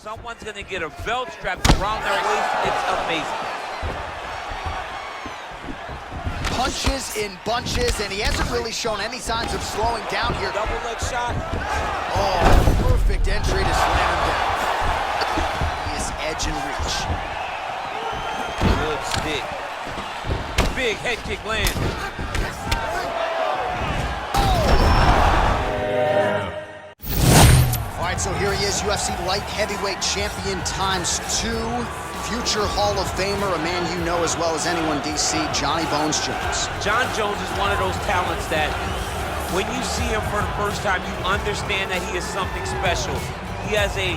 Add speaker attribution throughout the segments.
Speaker 1: Someone's gonna get a belt strapped around their waist. It's amazing.
Speaker 2: Punches in bunches, and he hasn't really shown any signs of slowing down here.
Speaker 1: Double leg shot.
Speaker 2: Oh, perfect entry to slam him down. He is edge and reach.
Speaker 1: Good stick. Big head kick lands.
Speaker 2: All right, so here he is, UFC Light Heavyweight Champion ×2, future Hall of Famer, a man you know as well as anyone, DC, Johnny Bones Jones.
Speaker 1: John Jones is one of those talents that when you see him for the first time, you understand that he is something special. He has a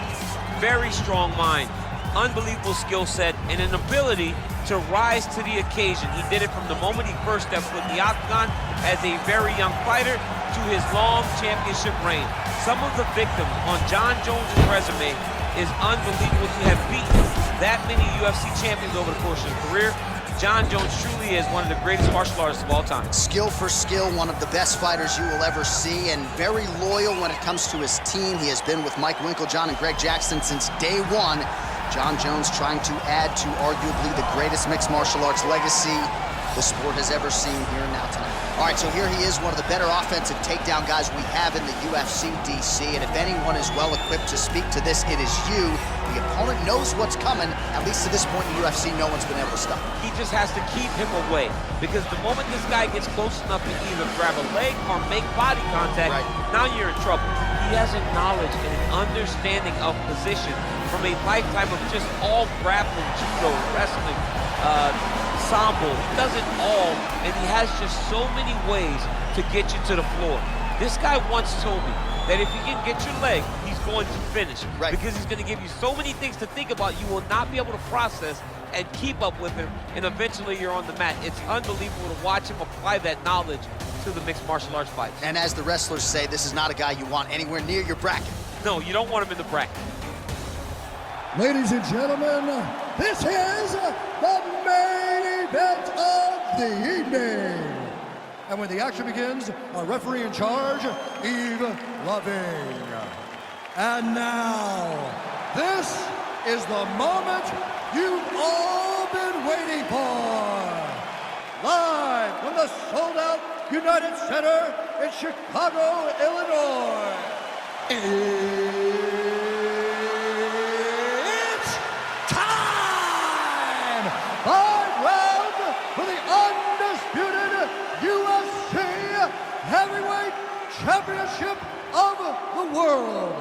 Speaker 1: very strong mind, unbelievable skill set, and an ability to rise to the occasion. He did it from the moment he first stepped foot in the octagon as a very young fighter to his long championship reign. Some of the victims on John Jones' resume is unbelievable to have beaten that many UFC champions over the course of his career. John Jones truly is one of the greatest martial artists of all time.
Speaker 2: Skill for skill, one of the best fighters you will ever see, and very loyal when it comes to his team. He has been with Mike Winklejohn and Greg Jackson since day one. John Jones trying to add to arguably the greatest mixed martial arts legacy the sport has ever seen here now tonight. All right, so here he is, one of the better offensive takedown guys we have in the UFC, DC, and if anyone is well equipped to speak to this, it is you. The opponent knows what's coming. At least to this point in UFC, no one's been able to stop him.
Speaker 1: He just has to keep him away, because the moment this guy gets close enough to either grab a leg or make body contact, now you're in trouble. He has a knowledge and an understanding of position from a lifetime of just all grappling, judo, wrestling, sambo. He does it all, and he has just so many ways to get you to the floor. This guy once told me that if he can get your leg, he's going to finish. Because he's going to give you so many things to think about, you will not be able to process and keep up with him, and eventually you're on the mat. It's unbelievable to watch him apply that knowledge to the mixed martial arts fights.
Speaker 2: And as the wrestlers say, this is not a guy you want anywhere near your bracket.
Speaker 1: No, you don't want him in the bracket.
Speaker 3: Ladies and gentlemen, this is the main event of the evening. And when the action begins, our referee in charge, Yves Loving. And now, this is the moment you've all been waiting for. Live from the sold-out United Center in Chicago, Illinois. It's time! 5 rounds for the undisputed UFC Heavyweight Championship of the world.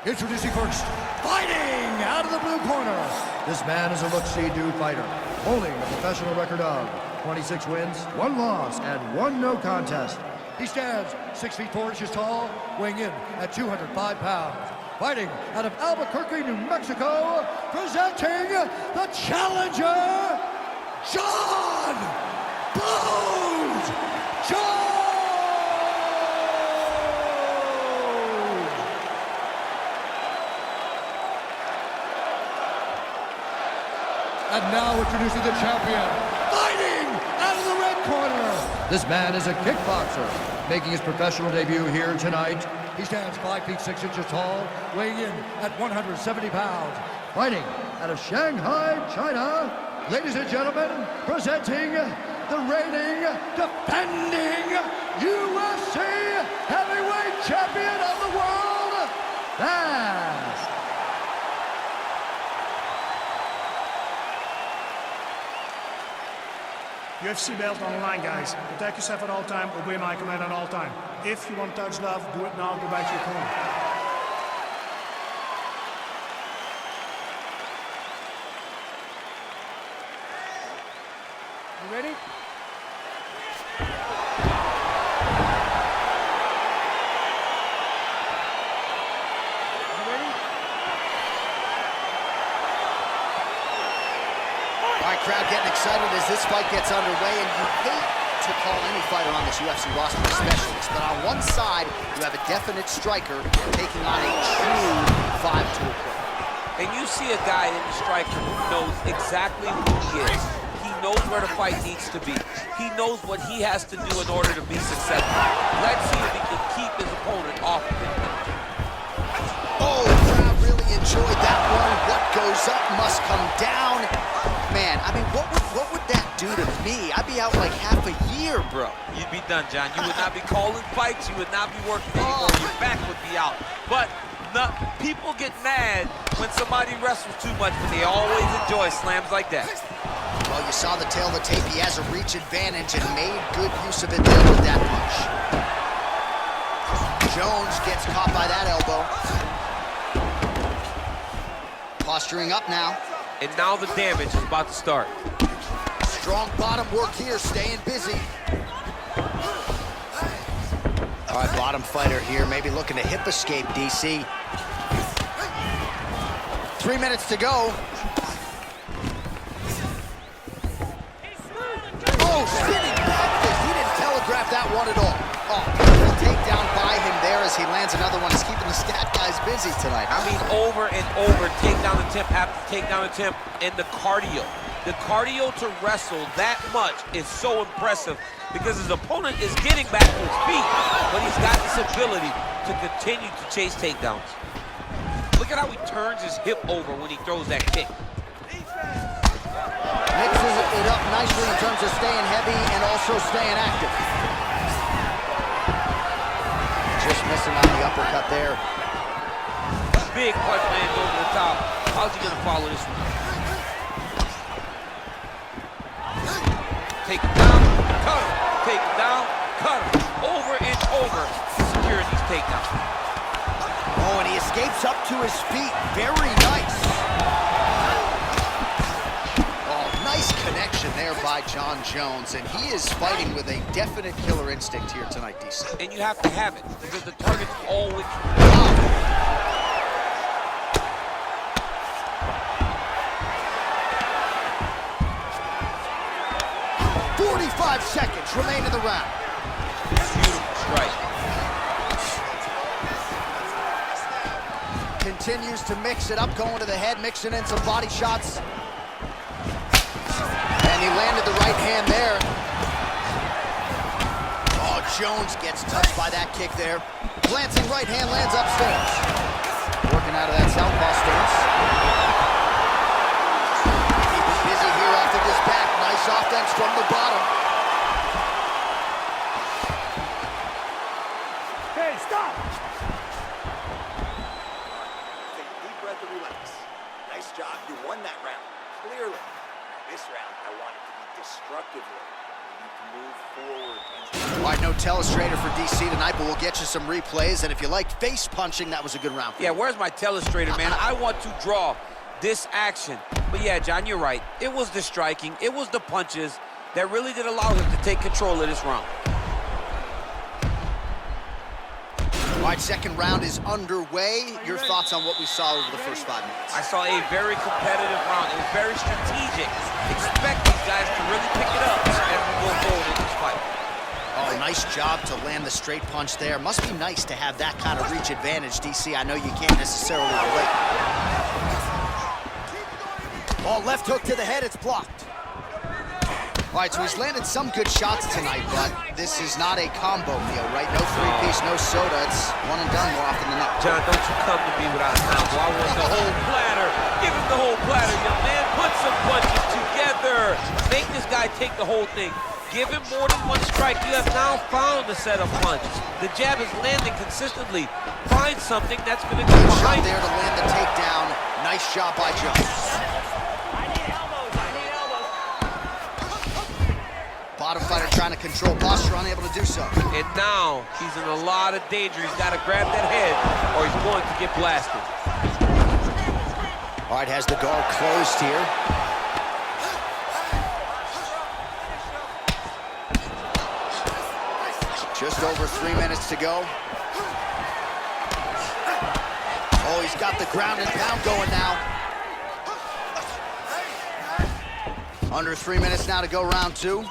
Speaker 3: Introducing first, fighting out of the blue corner. This man is a look-see do fighter, holding a professional record of 26 wins, 1 loss, and 1 no contest. He stands 6 feet 4 inches tall, weighing in at 205 pounds. Fighting out of Albuquerque, New Mexico, presenting the challenger, John Bones Jones! And now introducing the champion, fighting out of the red corner. This man is a kickboxer, making his professional debut here tonight. He stands 5 feet 6 inches tall, weighing in at 170 pounds. Fighting out of Shanghai, China. Ladies and gentlemen, presenting the reigning, defending UFC Heavyweight Champion of the world, Bass.
Speaker 4: UFC belt on the line, guys. Protect yourself at all time, obey my command at all time. If you want to touch love, do it now, go back to your corner.
Speaker 1: You ready?
Speaker 2: All right, crowd getting excited as this fight gets underway, and you hate to call any fighter on this UFC roster a specialist, but on one side, you have a definite striker taking on a true 5-tool player.
Speaker 1: And you see a guy in the striker who knows exactly who he is. He knows where the fight needs to be. He knows what he has to do in order to be successful. Let's see if he can keep his opponent off of him.
Speaker 2: Oh, the crowd really enjoyed that must come down. Man, I mean, what would that do to me? I'd be out like half a year, bro.
Speaker 1: You'd be done, John. You would not be calling fights. You would not be working anymore. Your back would be out. But people get mad when somebody wrestles too much, but they always enjoy slams like that.
Speaker 2: Well, you saw the tail of the tape. He has a reach advantage and made good use of it there with that punch. Jones gets caught by that elbow. Posturing up now.
Speaker 1: And now the damage is about to start.
Speaker 2: Strong bottom work here, staying busy. All right, bottom fighter here, maybe looking to hip escape, DC. 3 minutes to go. Oh, spinning back fist. He didn't telegraph that one at all. Oh, beautiful takedown by him there as he lands another one. He's keeping the stat guys busy tonight.
Speaker 1: I mean, over and over, takedown attempt after takedown attempt, and the cardio. The cardio to wrestle that much is so impressive because his opponent is getting back to his feet, but he's got this ability to continue to chase takedowns. Look at how he turns his hip over when he throws that kick.
Speaker 2: Mixes it up nicely in terms of staying heavy and also staying active. Just missing on the uppercut there.
Speaker 1: Big punch lands over the top. How's he gonna follow this one? Take it down, cut him. Take it down, cut him. Over and over, securing these takedowns.
Speaker 2: Oh, and he escapes up to his feet. Very nice. Oh, nice connection there by Jon Jones, and he is fighting with a definite killer instinct here tonight, DC.
Speaker 1: And you have to have it because the target's always...
Speaker 2: Wow. 45 seconds remain in the round.
Speaker 1: Beautiful strike.
Speaker 2: Continues to mix it up, going to the head, mixing in some body shots. And he landed the right hand there. Oh, Jones gets touched by that kick there. Glancing right hand lands upstairs. Working out of that southpaw stance. Keeping busy here off of his back. Nice offense from the bottom.
Speaker 4: Hey, stop!
Speaker 5: Take a deep breath and relax. Nice job. You won that round. Clearly. This round, I want it to be destructively. We need to move forward.
Speaker 2: All right, no telestrator for DC tonight, but we'll get you some replays. And if you like face punching, that was a good round.
Speaker 1: Yeah, where's my telestrator, man? I want to draw this action. But yeah, John, you're right. It was the striking, it was the punches that really did allow him to take control of this round.
Speaker 2: All right, second round is underway. Your thoughts on what we saw over the first 5 minutes?
Speaker 1: I saw a very competitive round. It was very strategic. Expect these guys to really pick it up as we go forward in this fight.
Speaker 2: Oh, nice job to land the straight punch there. Must be nice to have that kind of reach advantage, DC. I know you can't necessarily relate. Oh, left hook to the head, it's blocked. All right, so he's landed some good shots tonight, but this is not a combo meal, right? No three-piece, no soda. It's one and done more often than not.
Speaker 1: John, don't you come to me without a combo. I want the whole platter. Give him the whole platter, young man. Put some punches together. Make this guy take the whole thing. Give him more than one strike. You have now found the set of punches. The jab is landing consistently. Find something that's going to go behind
Speaker 2: there to land the takedown. Nice job by Jones. Bottom fighter trying to control posture, unable to do so.
Speaker 1: And now he's in a lot of danger. He's got to grab that head or he's going to get blasted.
Speaker 2: All right, has the guard closed here. Just over 3 minutes to go. Oh, he's got the ground and pound going now. Under 3 minutes now to go round two.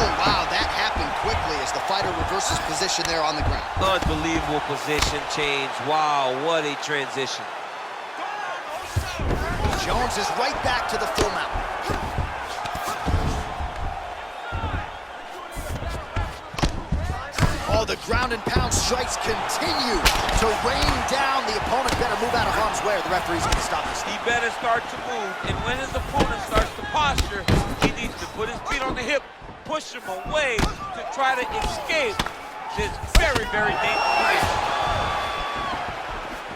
Speaker 2: Oh, wow, that happened quickly as the fighter reverses position there on the ground.
Speaker 1: Unbelievable position change. Wow, what a transition.
Speaker 2: Jones is right back to the full mount. Oh, the ground and pound strikes continue to rain down. The opponent better move out of harm's way or the referee's gonna stop this.
Speaker 1: He better start to move, and when his opponent starts to posture, he needs to put his feet on the hip, push him away to try to escape this very, very dangerous position.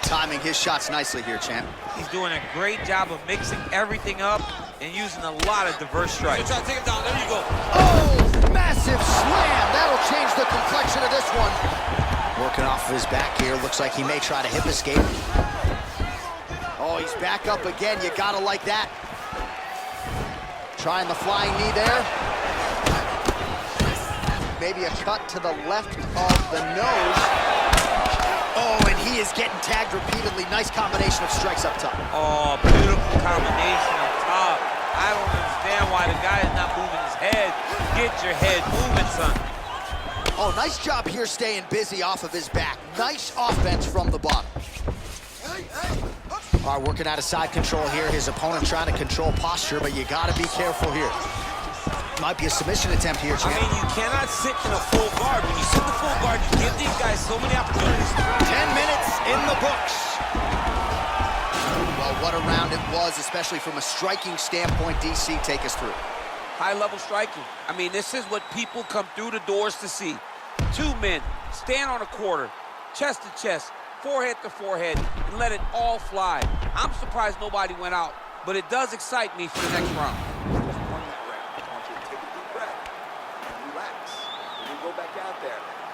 Speaker 2: Timing his shots nicely here, champ.
Speaker 1: He's doing a great job of mixing everything up and using a lot of diverse strikes. So try to take him down. There you go.
Speaker 2: Oh, massive slam. That'll change the complexion of this one. Working off of his back here. Looks like he may try to hip escape. Oh, he's back up again. You gotta like that. Trying the flying knee there. Maybe a cut to the left of the nose. Oh, and he is getting tagged repeatedly. Nice combination of strikes up top.
Speaker 1: Oh, beautiful combination up top. I don't understand why the guy is not moving his head. Get your head moving, son.
Speaker 2: Oh, nice job here staying busy off of his back. Nice offense from the bottom. All right, working out of side control here. His opponent trying to control posture, but you got to be careful here. Might be a submission attempt here, champ.
Speaker 1: I mean, you cannot sit in a full guard. When you sit in the full guard, you give these guys so many opportunities.
Speaker 2: 10 minutes in the books. Well, what a round it was, especially from a striking standpoint. DC, take us through.
Speaker 1: High-level striking. I mean, this is what people come through the doors to see. Two men stand on a quarter, chest to chest, forehead to forehead, and let it all fly. I'm surprised nobody went out, but it does excite me for the next round.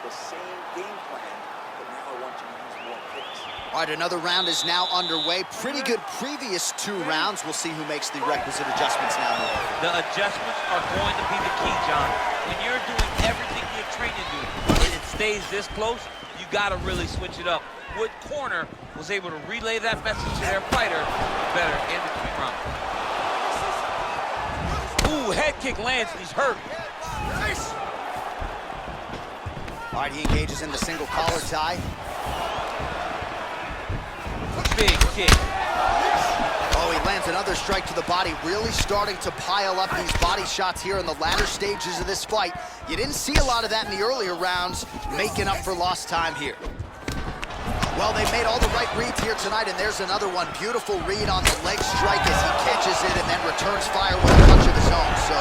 Speaker 5: The same game plan, but now I want you to use more kicks.
Speaker 2: All right, another round is now underway. Pretty good previous 2 rounds. We'll see who makes the requisite adjustments now.
Speaker 1: The adjustments are going to be the key, John. When you're doing everything you're trained to do and it stays this close, you got to really switch it up. What corner was able to relay that message to their fighter better in between rounds. Ooh, head kick lands and he's hurt.
Speaker 5: Nice.
Speaker 2: All right, he engages in the single collar tie.
Speaker 1: Big kick.
Speaker 2: Oh, he lands another strike to the body, really starting to pile up these body shots here in the latter stages of this fight. You didn't see a lot of that in the earlier rounds, making up for lost time here. Well, they made all the right reads here tonight, and there's another one. Beautiful read on the leg strike as he catches it and then returns fire with a punch of his own. So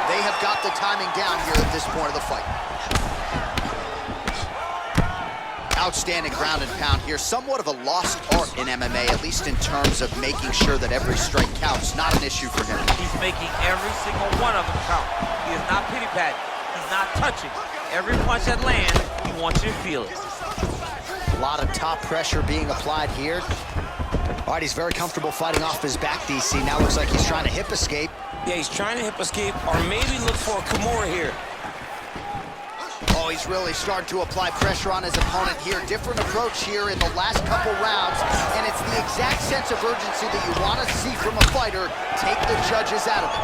Speaker 2: they have got the timing down here at this point of the fight. Outstanding ground and pound here. Somewhat of a lost art in MMA, at least in terms of making sure that every strike counts. Not an issue for him.
Speaker 1: He's making every single one of them count. He is not pity-patting. He's not touching. Every punch that lands, he wants you to feel it.
Speaker 2: A lot of top pressure being applied here. All right, he's very comfortable fighting off his back, DC. Now looks like he's trying to hip escape.
Speaker 6: Yeah, he's trying to hip escape or maybe look for a Kimura here.
Speaker 2: Oh, he's really starting to apply pressure on his opponent here. Different approach here in the last couple rounds, and it's the exact sense of urgency that you want to see from a fighter. Take the judges out of it.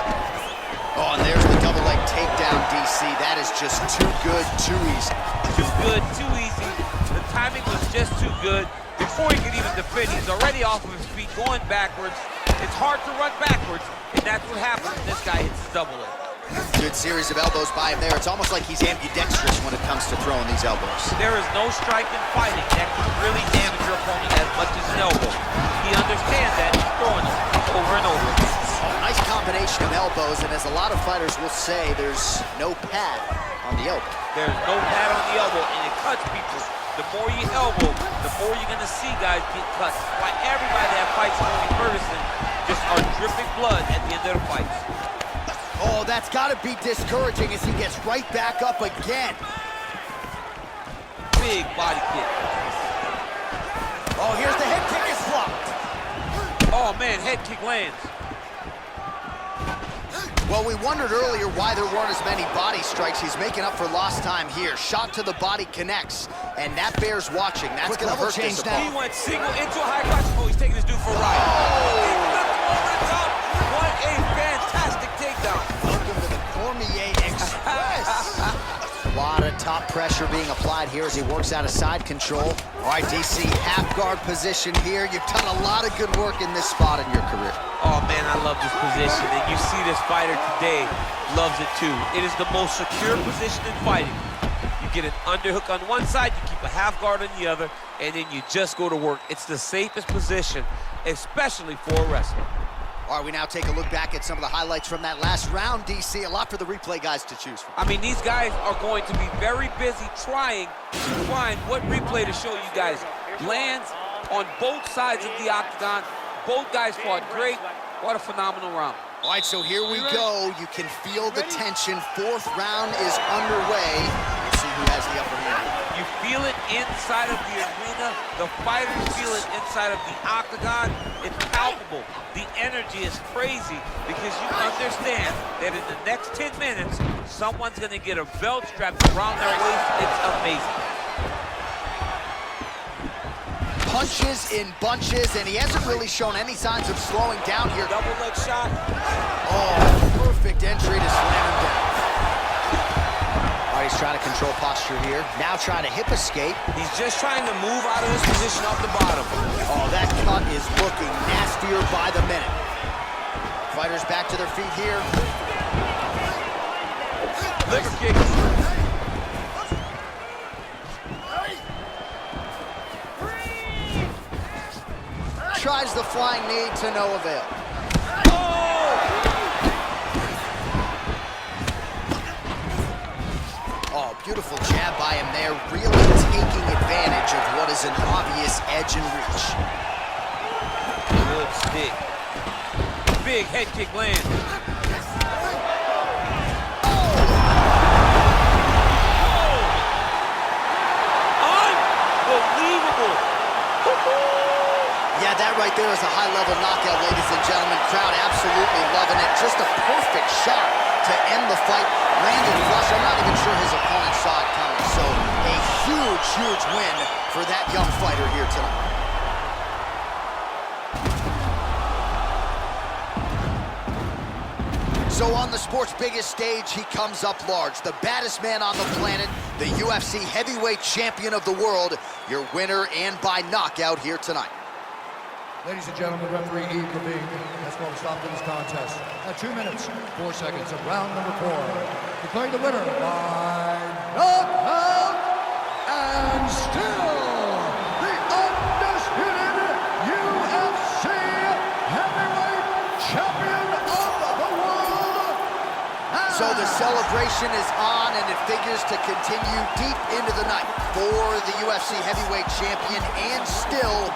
Speaker 2: Oh, and there's the double leg takedown, DC. That is just too good, too easy.
Speaker 1: Too good, too easy. The timing was just too good. Before he could even defend, he's already off of his feet, going backwards. It's hard to run backwards, and that's what happens when this guy hits his double leg.
Speaker 2: Good series of elbows by him there. It's almost like he's ambidextrous when it comes to throwing these elbows.
Speaker 1: There is no strike in fighting that can really damage your opponent as much as an elbow. He understands that, he's throwing them over and over.
Speaker 2: Oh, nice combination of elbows, and as a lot of fighters will say, there's no pad on the elbow.
Speaker 1: There's no pad on the elbow, and it cuts people. The more you elbow, the more you're going to see guys get cut. Why everybody that fights Tony Ferguson just are dripping blood at the end of the fights.
Speaker 2: Oh, that's got to be discouraging as he gets right back up again.
Speaker 1: Big body kick.
Speaker 2: Oh, here's the head kick is blocked.
Speaker 1: Oh, man, head kick lands.
Speaker 2: Well, we wondered earlier why there weren't as many body strikes. He's making up for lost time here. Shot to the body connects, and that bears watching. That's going to hurt this opponent.
Speaker 1: He went single into a high crotch. Oh, he's taking this dude for a ride. Oh. He flipped him over the top. What a fantastic takedown.
Speaker 2: Welcome to the Cormier Express. A lot of top pressure being applied here as he works out of side control. All right, DC, half guard position here. You've done a lot of good work in this spot in your career.
Speaker 1: Oh, man, I love this position, and you see this fighter today loves it too. It is the most secure position in fighting. You get an underhook on one side, you keep a half guard on the other, and then you just go to work. It's the safest position, especially for a wrestler.
Speaker 2: All right, we now take a look back at some of the highlights from that last round, DC. A lot for the replay guys to choose from.
Speaker 1: I mean, these guys are going to be very busy trying to find what replay to show you guys. Lands on both sides of the octagon. Both guys fought great. What a phenomenal round.
Speaker 2: All right, so here we go. You can feel the tension. Fourth round is underway. We'll see who has the upper hand.
Speaker 1: You feel it inside of the arena. The fighters feel it inside of the octagon. It's palpable. The energy is crazy because you understand that in the next 10 minutes, someone's going to get a belt strapped around their waist. It's amazing.
Speaker 2: Punches in bunches, and he hasn't really shown any signs of slowing down here.
Speaker 6: Double leg shot.
Speaker 2: Oh, perfect entry to slam him down. All right, he's trying to control posture here. Now trying to hip escape.
Speaker 6: He's just trying to move out of his position up the bottom.
Speaker 2: Oh, that cut is looking nastier by the minute. Fighters back to their feet here.
Speaker 1: Liver kick.
Speaker 2: Tries the flying knee to no avail. Oh, beautiful jab by him there, really taking advantage of what is an obvious edge and reach.
Speaker 1: Good stick. Big head kick lands. Unbelievable.
Speaker 2: Yeah, that right there is a high-level knockout, ladies and gentlemen. Crowd absolutely loving it. Just a perfect shot to end the fight. Landed flush. I'm not even sure his opponent saw it coming. So a huge, huge win for that young fighter here tonight. So on the sport's biggest stage, he comes up large. The baddest man on the planet, the UFC Heavyweight Champion of the world, your winner and by knockout here tonight.
Speaker 3: Ladies and gentlemen, referee Yves Levine has called a stop to this contest at 2 minutes, 4 seconds of round number 4. Declaring the winner by knockout and still the undisputed UFC Heavyweight Champion of the world.
Speaker 2: So the celebration is on, and it figures to continue deep into the night for the UFC Heavyweight Champion and still